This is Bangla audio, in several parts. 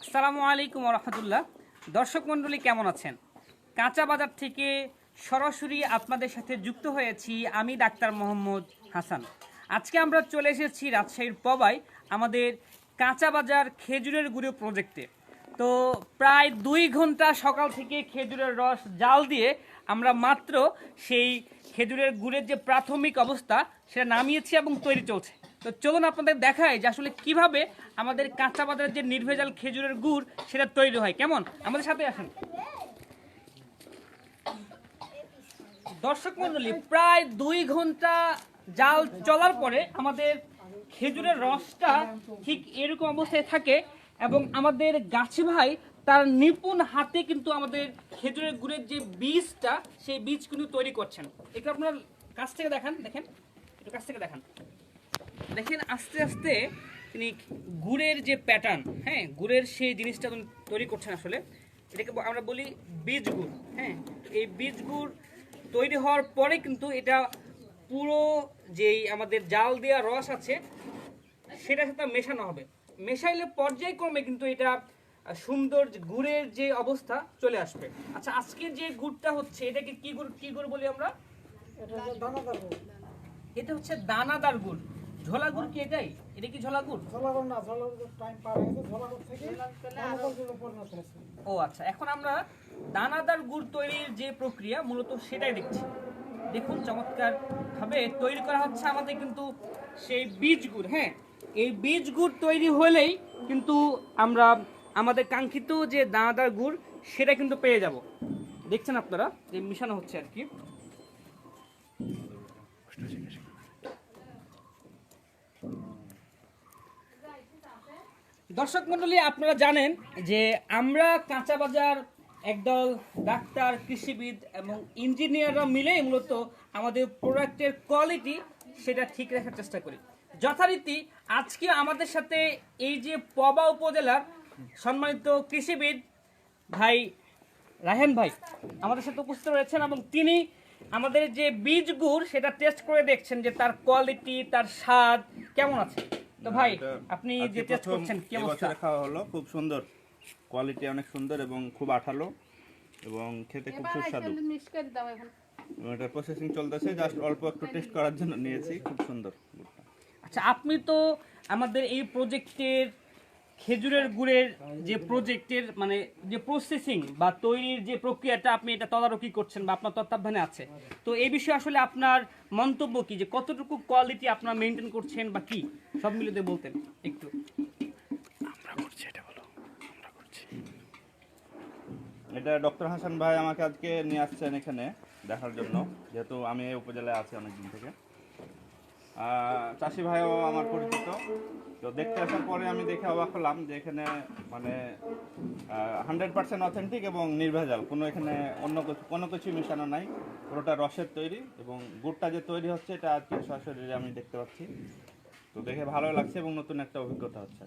আসসালামু আলাইকুম রহমতুল্লাহ। দর্শক মণ্ডলী কেমন আছেন? কাঁচা বাজার থেকে সরাসরি আপনাদের সাথে যুক্ত হয়েছি আমি ডাক্তার মোহাম্মদ হাসান। আজকে আমরা চলে এসেছি রাজশাহীর পবায় আমাদের কাঁচা বাজার খেজুরের গুঁড়ো প্রজেক্টে। তো প্রায় 2 ঘন্টা সকাল থেকে খেজুরের রস জাল দিয়ে আমরা মাত্র সেই খেজুরের গুড়ের যে প্রাথমিক অবস্থা সেটা নামিয়েছি এবং তৈরি চলছে। তো চলুন আপনাদের দেখাই যে আসলে কিভাবে আমাদের কাঁচা বাজারের যে নির্ভেজাল খেজুরের গুড় সেটা তৈরি হয়। কেমন, আমাদের সাথে আসেন। দর্শক মণ্ডলী, প্রায় 2 ঘন্টা জাল চলার পরে আমাদের খেজুরের রসটা ঠিক এরকম অবস্থায় থাকে এবং আমাদের গাছি ভাই তার নিপুণ হাতে কিন্তু আমাদের খেজুরের গুড়ের যে বীজটা সেই বীজ কিন্তু তৈরি করছেন। একটু আপনার কাছ থেকে দেখান, একটু কাছ থেকে দেখান। দেখেন আস্তে আস্তে তিনি গুড়ের যে প্যাটার্ন, হ্যাঁ, গুড়ের সেই জিনিসটা তৈরি করছেন। আসলে এটাকে আমরা বলি বীজ গুড়। হ্যাঁ, এই বীজ গুড় তৈরি হওয়ার পরে কিন্তু এটা পুরো যেই আমাদের জাল দেওয়া রস আছে সেটার সাথে মেশানো হবে। মেশাইলে পর্যায়ক্রমে কিন্তু এটা সুন্দর গুড়ের যে অবস্থা চলে আসবে। আচ্ছা, আজকে যে গুড়টা হচ্ছে এটাকে কি গুড় বলি আমরা? এটা হচ্ছে দানাদার গুড়। ঝোলা গুড় কি এটাই? এটা কি ঝোলা গুড়? ও আচ্ছা, এখন আমরা দানাদার গুড় তৈরির যে প্রক্রিয়া মূলত সেটাই দেখছি। দেখুন চমৎকার ভাবে তৈরি করা হচ্ছে আমাদের কিন্তু সেই বীজ গুড়। হ্যাঁ, এই বীজ গুড় তৈরি হলেই কিন্তু আমরা আমাদের কাঙ্ক্ষিত যে দানাদার গুড় সেটা কিন্তু পেয়ে যাব। দেখছেন আপনারা যে মিশানো হচ্ছে আর কি। দর্শক মণ্ডলী, আপনারা জানেন যে আমরা কাঁচা বাজার একদল ডাক্তার, কৃষিবিদ এবং ইঞ্জিনিয়াররা মিলেই মূলত আমাদের প্রোডাক্টের কোয়ালিটি সেটা ঠিক রাখার চেষ্টা করি। যথারীতি আজকে আমাদের সাথে এই যে পবা উপজেলার সম্মানিত কৃষিবিদ ভাই রাহেন ভাই আমাদের সাথে উপস্থিত রয়েছেন এবং তিনি আমাদের যে বীজ গুড় সেটা টেস্ট করে দেখছেন যে তার কোয়ালিটি, তার স্বাদ কেমন আছে। তো ভাই, আপনি যে টেস্ট করছেন কি অবস্থা? খাওয়া হলো, খুব সুন্দর কোয়ালিটি, অনেক সুন্দর এবং খুব আঠালো এবং খেতে খুব সুস্বাদু। এটা প্রসেসিং চলতেছে, জাস্ট অল্প একটু টেস্ট করার জন্য নিয়েছি। খুব সুন্দর। আচ্ছা, আপনি তো আমাদের এই প্রজেক্টের খেজুরের গুড়ের যে প্রজেক্টের মানে যে প্রসেসিং বা তৈরির যে প্রক্রিয়াটা আপনি এটা তদারকি করছেন বা আপনার তত্ত্বাবধানে আছে, তো এই বিষয়ে আসলে আপনার মন্তব্য কি, যে কতটুকু কোয়ালিটি আপনারা মেনটেন করছেন বা কি সব মিলিয়ে বলতেন একটু। এটা ডক্টর হাসান ভাই আমাকে আজকে নিয়ে আসছেন এখানে দেখার জন্য, যেহেতু আমি এই উপজেলায় আছি অনেকদিন থেকে। চাষি ভাইও আমার পরিচিত। তো দেখতে আসার পরে আমি দেখে অবাক হলাম যে এখানে মানে 100% অথেন্টিক এবং নির্ভেজাল, এখানে অন্য কোনো কিছু মেশানো নাই। পুরোটা রসের তৈরি এবং গুড়টা যে তৈরি হচ্ছে এটা আজকে সরাসরি আমি দেখতে পাচ্ছি। তো দেখে ভালো লাগছে এবং নতুন একটা অভিজ্ঞতা হচ্ছে।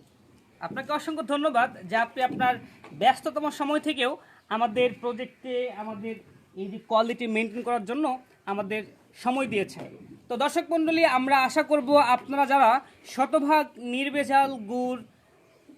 আপনাকে অসংখ্য ধন্যবাদ যে আপনি আপনার ব্যস্ততম সময় থেকেও আমাদের প্রজেক্টে আমাদের এই যে কোয়ালিটি মেনটেন করার জন্য আমাদের সময় দিয়েছেন। তো দর্শক মণ্ডলী, আমরা আশা করব আপনারা যারা শতভাগ নির্ভেজাল গুড়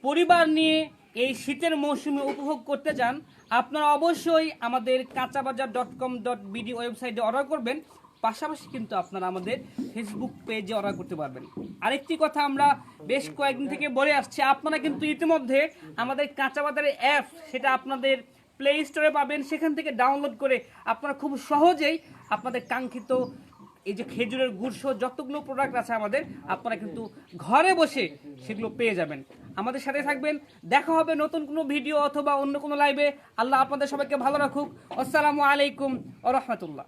পরিবার নিয়ে এই শীতের মৌসুমে উপভোগ করতে চান, আপনারা অবশ্যই আমাদের kachabajar.com.bd ওয়েবসাইটে অর্ডার করবেন। পাশাপাশি কিন্তু আপনারা আমাদের ফেসবুক পেজে অর্ডার করতে পারবেন। আরেকটি কথা আমরা বেশ কয়েকদিন থেকে বলে আসছি, আপনারা কিন্তু ইতিমধ্যে আমাদের কাঁচা বাজারের অ্যাপ সেটা আপনাদের প্লে স্টোরে পাবেন। সেখান থেকে ডাউনলোড করে আপনারা খুব সহজেই আপনাদের কাঙ্ক্ষিত এই যে খেজুরের গুড় সহ যতগুলো প্রোডাক্ট আছে আমাদের, আপনারা কিন্তু ঘরে বসে সেগুলো পেয়ে যাবেন। আমাদের সাথে থাকবেন, দেখা হবে নতুন কোনো ভিডিও অথবা অন্য কোনো লাইভে। আল্লাহ আপনাদের সবাইকে ভালো রাখুক। আসসালামু আলাইকুম ওয়া রাহমাতুল্লাহ।